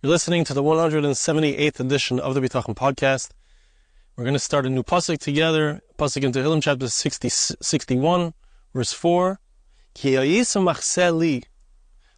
You're listening to the 178th edition of the Bitachon podcast. We're going to start a new passuk together. Passuk in Tehillim, chapter 61, verse 4. Ki li.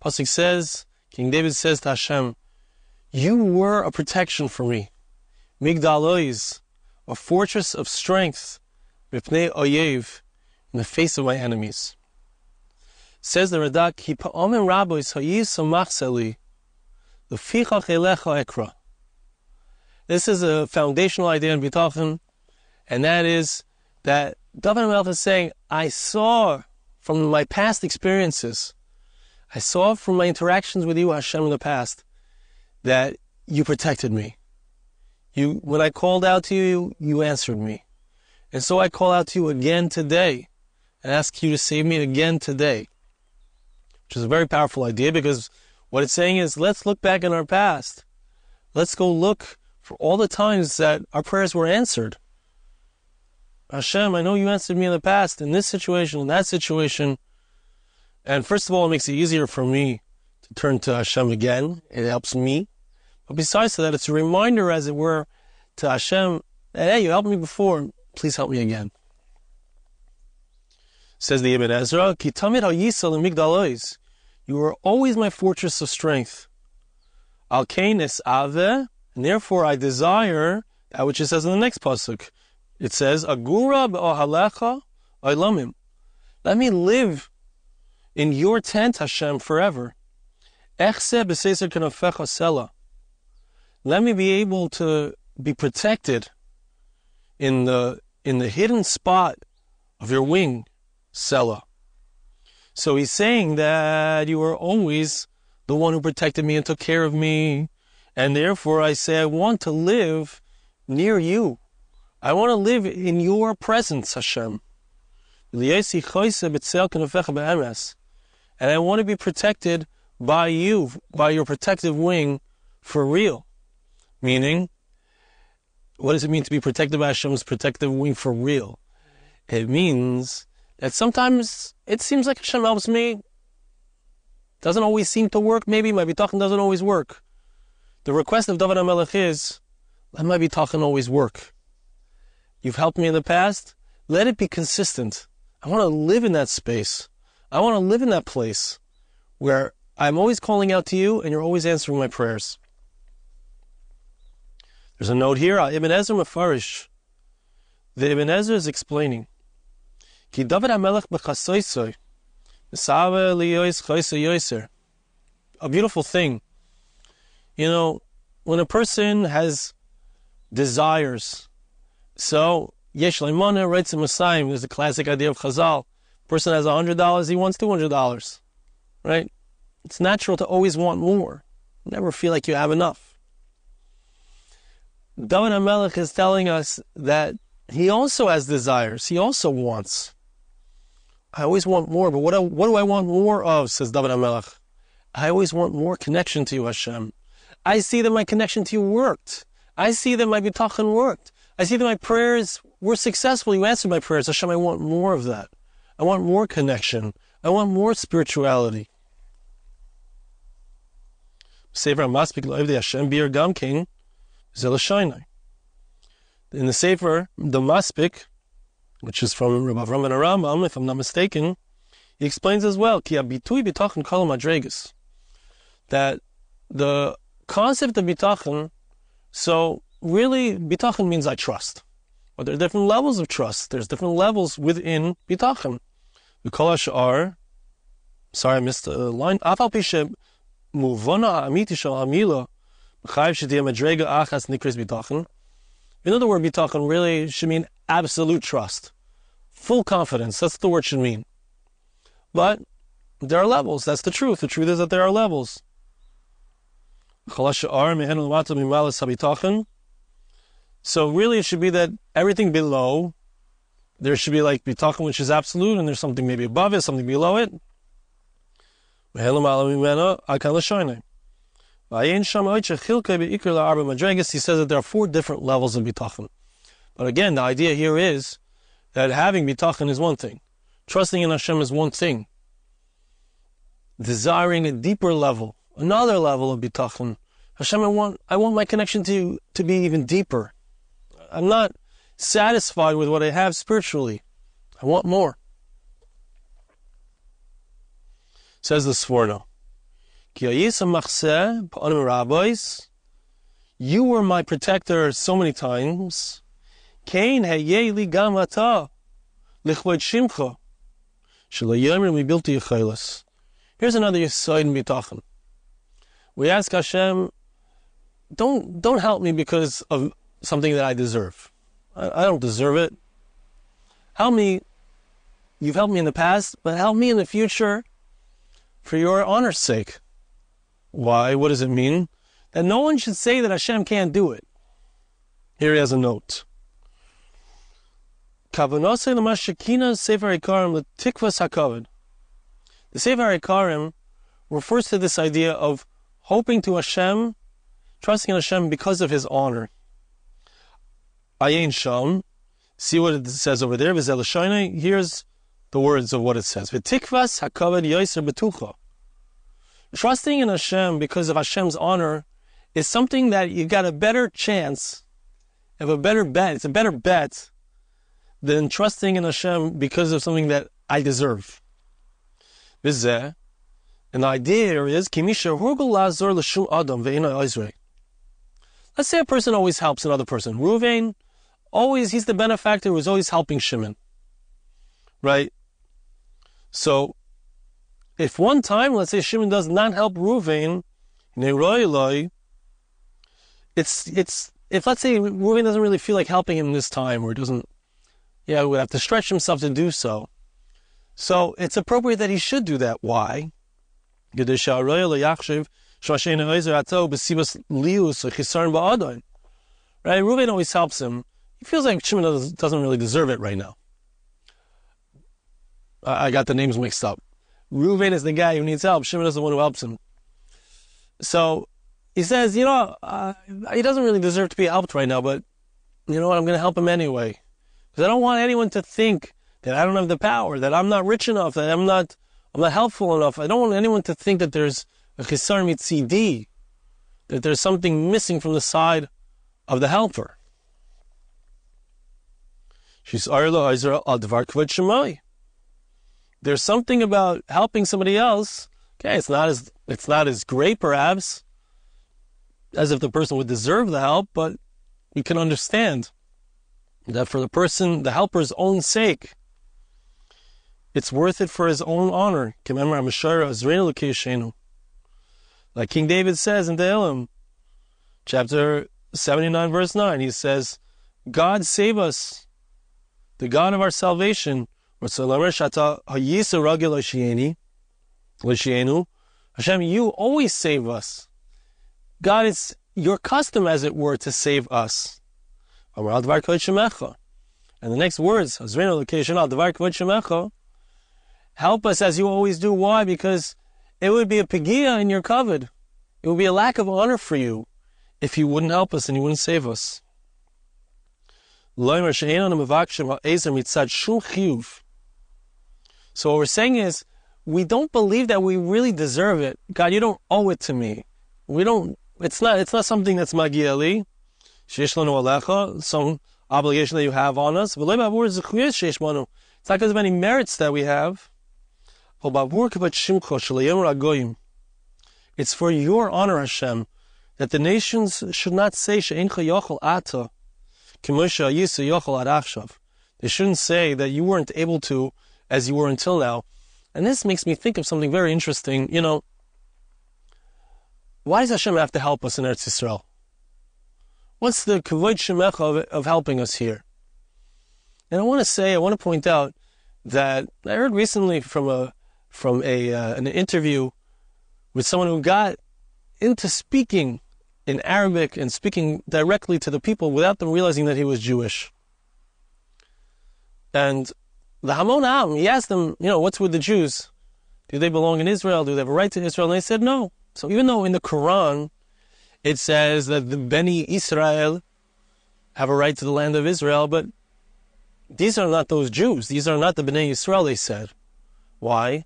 Passuk says, King David says to Hashem, you were a protection for me. Migdalois, a fortress of strength, mipnei oyev, in the face of my enemies. Says the Radak, Ki pa'omen rabois ha'yisa machseli, l'fichach elecha ekra. This is a foundational idea in Bitachon, and that is that Dovid Hamelech is saying, I saw from my past experiences, I saw from my interactions with you, Hashem, in the past, that you protected me. When I called out to you, you answered me. And so I call out to you again today and ask you to save me again today. Which is a very powerful idea, because what it's saying is, let's look back in our past. Let's go look for all the times that our prayers were answered. Hashem, I know you answered me in the past, in this situation, in that situation. And first of all, it makes it easier for me to turn to Hashem again. It helps me. But besides that, it's a reminder, as it were, to Hashem, that, hey, you helped me before, please help me again. Says the Ibn Ezra, Ki tamid ha'yisa l'migdalois. You are always my fortress of strength. Al keinis ave, and therefore I desire that which it says in the next passuk. It says, Agura be'ohalecha olamim. Let me live in your tent, Hashem, forever. Echse b'seiser kenafecha sela. Let me be able to be protected in the hidden spot of your wing, Sela. So he's saying that you are always the one who protected me and took care of me. And therefore I say, I want to live near you. I want to live in your presence, Hashem. And I want to be protected by you, by your protective wing, for real. Meaning, what does it mean to be protected by Hashem's protective wing for real? It means that sometimes it seems like Hashem helps me. Doesn't always seem to work. Maybe my Bitachon doesn't always work. The request of Dovid Hamelech is, let my Bitachon always work. You've helped me in the past. Let it be consistent. I want to live in that space. I want to live in that place where I'm always calling out to you and you're always answering my prayers. There's a note here, Ibn Ezra Mefarish. The Ibn Ezra is explaining, Ki Dovid Hamelech b'chasoisoi, Misave liyois choisoi yoiser. A beautiful thing. You know, when a person has desires, so yesh leimana writes in Messiah, there's a classic idea of Chazal. Person has $100, he wants $200, right? It's natural to always want more. Never feel like you have enough. Dovid Hamelech is telling us that he also has desires. He also wants. I always want more, but what do I want more of, says Dovid Hamelech? I always want more connection to you, Hashem. I see that my connection to you worked. I see that my Bitachon worked. I see that my prayers were successful. You answered my prayers. Hashem, I want more of that. I want more connection. I want more spirituality. Sefer HaMaspik L'Ovdei Hashem Bir Gam King Zelashainai. In the Sefer, the Maspik, which is from Rabbi Avram and Rambam, if I'm not mistaken, he explains as well, Ki habitui bitachon kol madregas, that the concept of bitachon, so really bitachon means I trust. But there are different levels of trust. There's different levels within bitachon. V'kol hashar, sorry I missed a line, afal pishe muvona amiti shel amila, b'chayiv shetiya madrega achas nikris bitachon. In other words, Bitachon really should mean absolute trust. Full confidence, that's what the word should mean. But there are levels, that's the truth. The truth is that there are levels. So really it should be that everything below, there should be like Bitachon, which is absolute, and there's something maybe above it, something below it. He says that there are 4 different levels of Bitachon. But again, the idea here is that having Bitachon is one thing. Trusting in Hashem is one thing. Desiring a deeper level, another level of Bitachon, Hashem, I want my connection to you to be even deeper. I'm not satisfied with what I have spiritually. I want more. Says the Sforno, you were my protector so many times. Here's another Yesod in Bitachon. We ask Hashem, don't help me because of something that I deserve. I don't deserve it. Help me. You've helped me in the past, but help me in the future for your honor's sake. Why? What does it mean? That no one should say that Hashem can't do it. Here he has a note. The Sefer HaIkarim refers to this idea of hoping to Hashem, trusting in Hashem because of His honor. Ayin Sham, see what it says over there. Here's the words of what it says. Trusting in Hashem because of Hashem's honor is something that you got a better chance, have a better bet. It's a better bet than trusting in Hashem because of something that I deserve. And the idea is, let's say a person always helps another person. Reuven, he's the benefactor who's always helping Shimon. Right? So, if one time, let's say Shimon does not help Reuven, if let's say Reuven doesn't really feel like helping him this time, or doesn't, would have to stretch himself to do so. So it's appropriate that he should do that. Why? Right? Reuven always helps him. He feels like Shimon doesn't really deserve it right now. I got the names mixed up. Reuven is the guy who needs help. Shimon is the one who helps him. So he says, he doesn't really deserve to be helped right now, but you know what? I'm going to help him anyway. Because I don't want anyone to think that I don't have the power, that I'm not rich enough, that I'm not helpful enough. I don't want anyone to think that there's a chisar mitzidi, that there's something missing from the side of the helper. There's something about helping somebody else. Okay, it's not as great perhaps as if the person would deserve the help, but you can understand that for the helper's own sake, it's worth it for his own honor. Like King David says in Tehillim, chapter 79, verse 9, he says, God save us, the God of our salvation. Hashem, you always save us. God, it's your custom, as it were, to save us. And the next words, help us as you always do. Why? Because it would be a pegia in your kavod. It would be a lack of honor for you if you wouldn't help us and you wouldn't save us. So what we're saying is, we don't believe that we really deserve it. God, you don't owe it to me. It's not something that's magiali, some obligation that you have on us. It's not because of any merits that we have. It's for your honor, Hashem, that the nations should not say they shouldn't say that you weren't able to as you were until now. And this makes me think of something very interesting. Why does Hashem have to help us in Eretz Yisrael? What's the kavod shemecha of helping us here? And I want to point out that I heard recently from an interview with someone who got into speaking in Arabic and speaking directly to the people without them realizing that he was Jewish. And the Hamon Am, he asked them, what's with the Jews? Do they belong in Israel? Do they have a right to Israel? And they said no. So even though in the Quran it says that the Beni Israel have a right to the land of Israel, but these are not those Jews. These are not the Bnei Yisrael, they said. Why?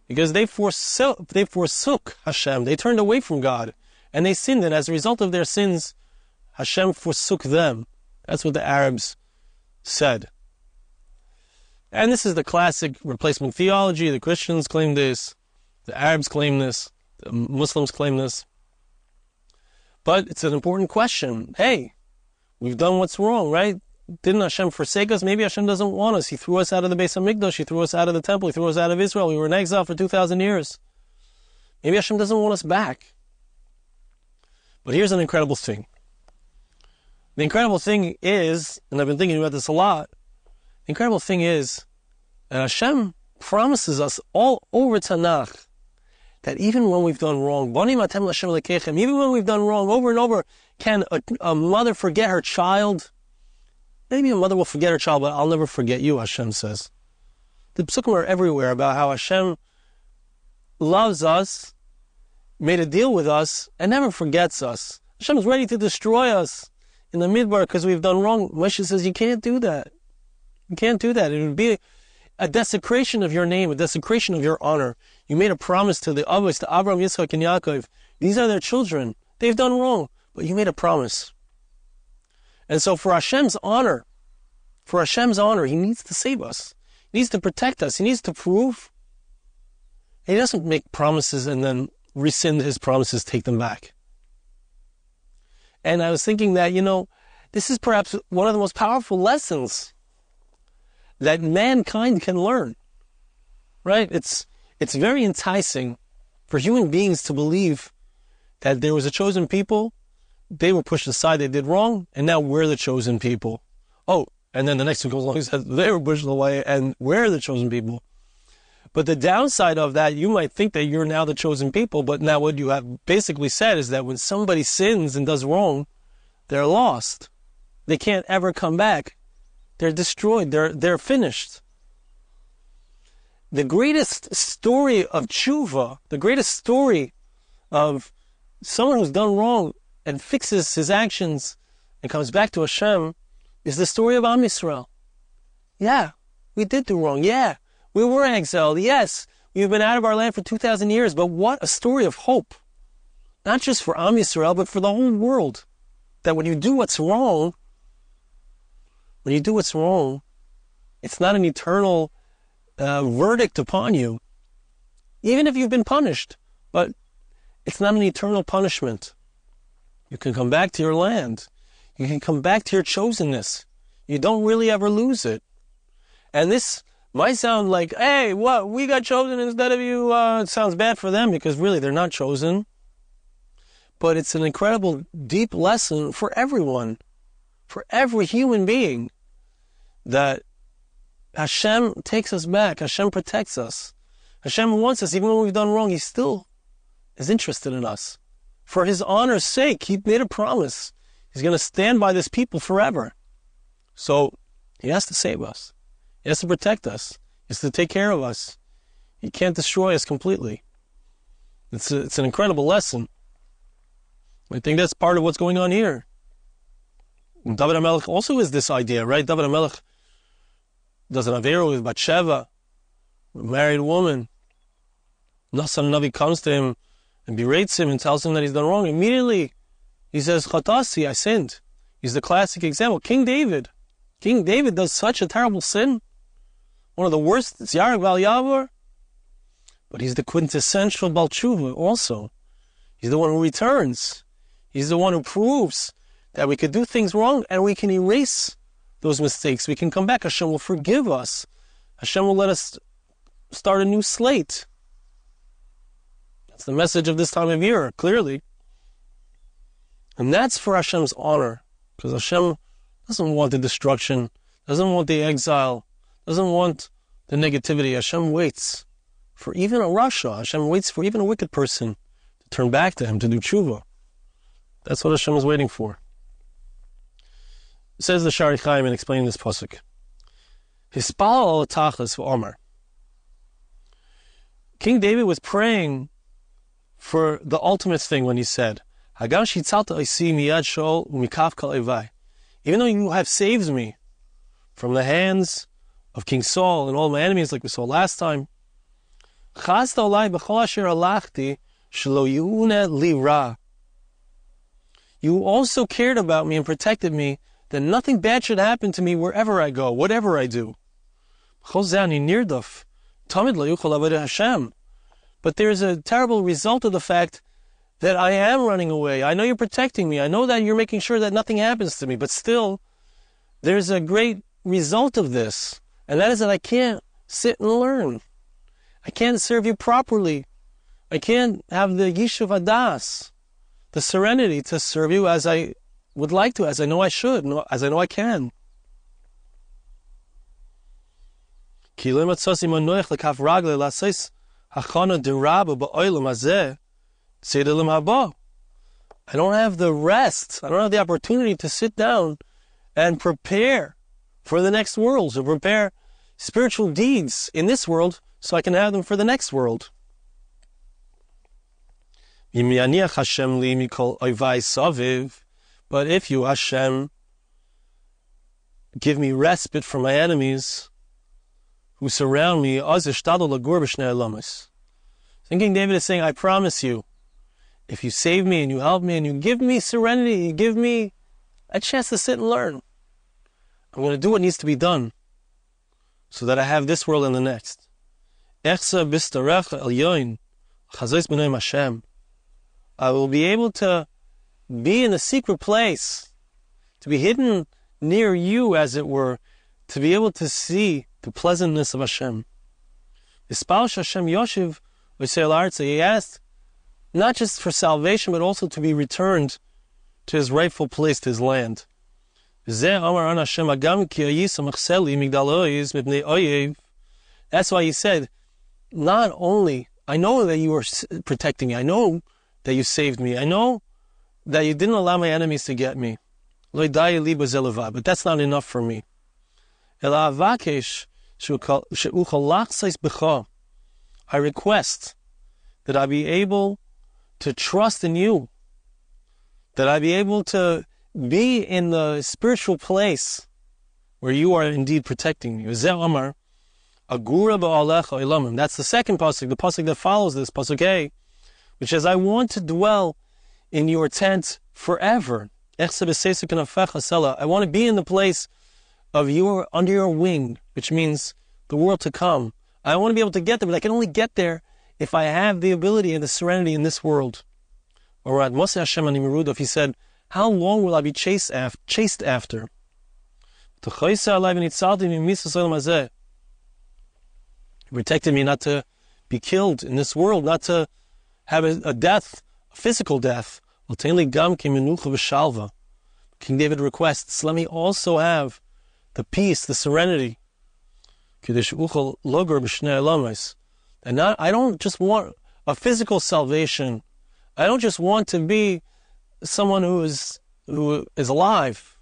Because they forsook Hashem. They turned away from God. And they sinned, and as a result of their sins, Hashem forsook them. That's what the Arabs said. And this is the classic replacement theology. The Christians claim this. The Arabs claim this. The Muslims claim this. But it's an important question. Hey, we've done what's wrong, right? Didn't Hashem forsake us? Maybe Hashem doesn't want us. He threw us out of the Beis HaMikdash. He threw us out of the temple. He threw us out of Israel. We were in exile for 2,000 years. Maybe Hashem doesn't want us back. But here's an incredible thing. The incredible thing is, and I've been thinking about this a lot, the incredible thing is that Hashem promises us all over Tanakh that even when we've done wrong, even when we've done wrong over and over, can a mother forget her child? Maybe a mother will forget her child, but I'll never forget you, Hashem says. The pasukim are everywhere about how Hashem loves us, made a deal with us, and never forgets us. Hashem is ready to destroy us in the midbar because we've done wrong. Moshe says, you can't do that. You can't do that. It would be a desecration of your name, a desecration of your honor. You made a promise to the Avos, to Abraham, Yitzchak, and Yaakov. These are their children. They've done wrong, but you made a promise. And so for Hashem's honor, He needs to save us. He needs to protect us. He needs to prove. He doesn't make promises and then rescind His promises, take them back. And I was thinking that, this is perhaps one of the most powerful lessons that mankind can learn, right? It's very enticing for human beings to believe that there was a chosen people, they were pushed aside, they did wrong, and now we're the chosen people. Oh, and then the next one goes along and says they were pushed away and we're the chosen people. But the downside of that, you might think that you're now the chosen people, but now what you have basically said is that when somebody sins and does wrong, they're lost. They can't ever come back. They're destroyed. They're finished. The greatest story of tshuva, the greatest story of someone who's done wrong and fixes his actions and comes back to Hashem is the story of Am Yisrael. Yeah, we did do wrong. Yeah, we were exiled. Yes, we've been out of our land for 2,000 years. But what a story of hope. Not just for Am Yisrael, but for the whole world. That when you do what's wrong, it's not an eternal verdict upon you. Even if you've been punished, but it's not an eternal punishment. You can come back to your land. You can come back to your chosenness. You don't really ever lose it. And this might sound like, hey, what, we got chosen instead of you? It sounds bad for them because really they're not chosen. But it's an incredible, deep lesson for everyone, for every human being, that Hashem takes us back. Hashem protects us. Hashem wants us, even when we've done wrong, He still is interested in us. For His honor's sake, He made a promise. He's going to stand by this people forever. So He has to save us. He has to protect us. He has to take care of us. He can't destroy us completely. It's an incredible lesson. I think that's part of what's going on here. And Dovid Hamelech also is this idea, right? Dovid Hamelech does an avera with Bathsheba, a married woman. Nasan Navi comes to him and berates him and tells him that he's done wrong. Immediately, he says, Chatasi, I sinned. He's the classic example. King David does such a terrible sin. One of the worst, it's Yarek Val Yavor. But he's the quintessential Baal Tshuva also. He's the one who returns. He's the one who proves that we could do things wrong and we can erase those mistakes. We can come back. Hashem will forgive us. Hashem will let us start a new slate. That's the message of this time of year, clearly. And that's for Hashem's honor. Because Hashem doesn't want the destruction, doesn't want the exile, doesn't want the negativity. Hashem waits for even a rasha. Hashem waits for even a wicked person to turn back to Him, to do tshuva. That's what Hashem is waiting for. It says the Shari Chaim in explaining this passuk. Hispal al tachlis v'omar. King David was praying for the ultimate thing when he said, Hagam shitzalta isi miyad shol umikaf kal evai. Even though you have saved me from the hands of King Saul and all my enemies, like we saw last time, chazta olai b'chol asher alachti shelo yuna li ra. you also cared about me and protected me, that nothing bad should happen to me wherever I go, whatever I do. But there's a terrible result of the fact that I am running away. I know you're protecting me. I know that you're making sure that nothing happens to me. But still, there's a great result of this. And that is that I can't sit and learn. I can't serve you properly. I can't have the Yishuv Adas, the serenity to serve you as I would like to, as I know I should, as I know I can. I don't have the rest, I don't have the opportunity to sit down and prepare for the next world, to prepare spiritual deeds in this world so I can have them for the next world. But if you, Hashem, give me respite from my enemies who surround me, King David is saying, I promise you, if you save me and you help me and you give me serenity, you give me a chance to sit and learn, I'm going to do what needs to be done so that I have this world and the next. I will be able to be in the secret place, to be hidden near you, as it were, to be able to see the pleasantness of Hashem. He asked not just for salvation, but also to be returned to his rightful place, to his land. That's why he said, not only, I know that you are protecting me, I know that you saved me, I know that you didn't allow my enemies to get me, but that's not enough for me. I request that I be able to trust in you, that I be able to be in the spiritual place where you are indeed protecting me. That's the second passuk, the passuk that follows this, passuk A, which says, I want to dwell in your tent forever. I want to be in the place of under your wing, which means the world to come. I want to be able to get there, but I can only get there if I have the ability and the serenity in this world. Or at Moshe Hashem ani Merudov, he said, how long will I be chased after? He protected me not to be killed in this world, not to have a death, a physical death. King David requests, let me also have the peace, the serenity. And I don't just want a physical salvation. I don't just want to be someone who is alive.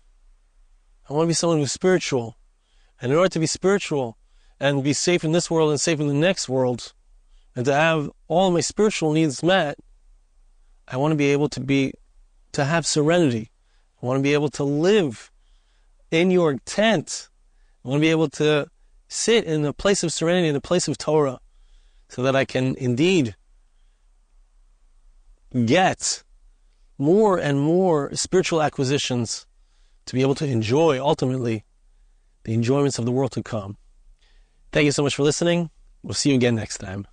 I want to be someone who's spiritual. And in order to be spiritual and be safe in this world and safe in the next world, and to have all my spiritual needs met, I want to be able to have serenity. I want to be able to live in your tent. I want to be able to sit in the place of serenity, in the place of Torah, so that I can indeed get more and more spiritual acquisitions to be able to enjoy, ultimately, the enjoyments of the world to come. Thank you so much for listening. We'll see you again next time.